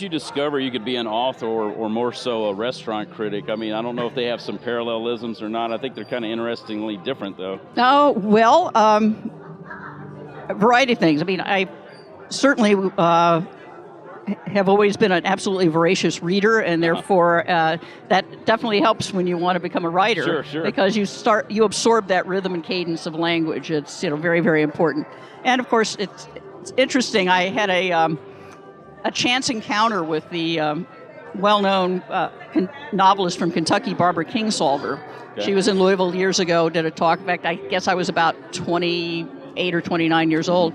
you discover you could be an author or more so a restaurant critic? I mean, I don't know if they have some parallelisms or not. I think they're kind of interestingly different, though. Oh, well, a variety of things. I mean, I certainly have always been an absolutely voracious reader, and therefore that definitely helps when you want to become a writer. Sure. Because you absorb that rhythm and cadence of language. It's very, very important. And of course, it's interesting. I had a chance encounter with the well-known novelist from Kentucky, Barbara Kingsolver. Okay. She was in Louisville years ago, did a talk. In fact, I guess I was about 28 or 29 years old,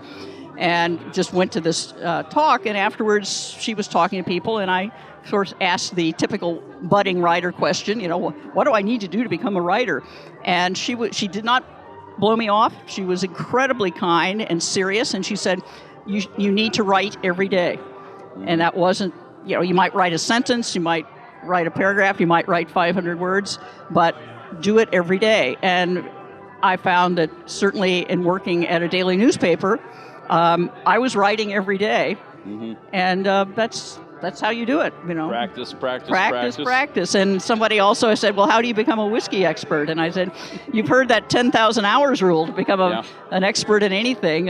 and just went to this talk, and afterwards she was talking to people, and I sort of asked the typical budding writer question, what do I need to do to become a writer? And she did not blow me off. She was incredibly kind and serious, and she said, you need to write every day. And that wasn't, you might write a sentence, you might write a paragraph, you might write 500 words, but do it every day. And I found that certainly in working at a daily newspaper, I was writing every day, and that's how you do it, Practice. And somebody also said, well, how do you become a whiskey expert? And I said, you've heard that 10,000 hours rule to become an expert in anything.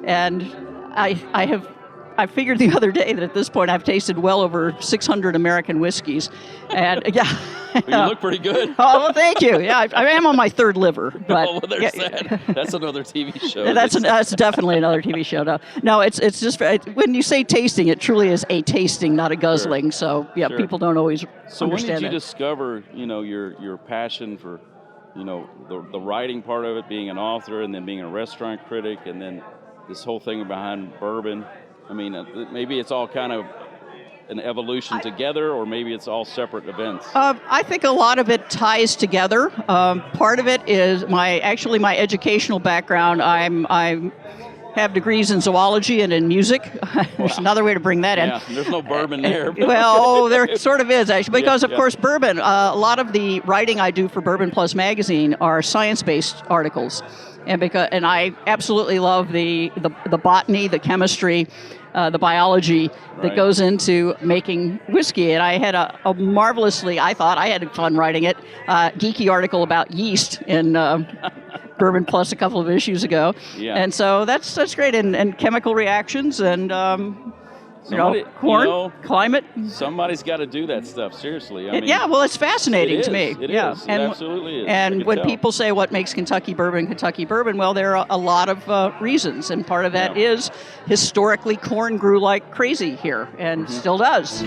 And I figured the other day that at this point I've tasted well over 600 American whiskeys, and you look pretty good. Oh, well, thank you. Yeah, I am on my third liver. But there's that. That's another TV show. That's definitely another TV show. No, it's just when you say tasting, it truly is a tasting, not a guzzling. Sure. So people don't always So understand when did you that. discover, your passion for, the writing part of it, being an author, and then being a restaurant critic, and then this whole thing behind bourbon? I mean, maybe it's all kind of an evolution together, or maybe it's all separate events. I think a lot of it ties together. Part of it is my educational background. I have degrees in zoology and in music. There's another way to bring that in. Yeah, there's no bourbon there. Well, there sort of is, actually, because, of course, bourbon, a lot of the writing I do for Bourbon Plus magazine are science-based articles. And I absolutely love the botany, the chemistry, the biology that goes into making whiskey. And I had a marvelously, I thought I had fun writing it, geeky article about yeast in Bourbon Plus a couple of issues ago. Yeah. And so that's great. And chemical reactions and corn, climate. Somebody's got to do that stuff, seriously. I mean, well, it's fascinating to me. It is. It absolutely is. And when people say what makes Kentucky bourbon, well, there are a lot of reasons. And part of that is historically corn grew like crazy here and still does.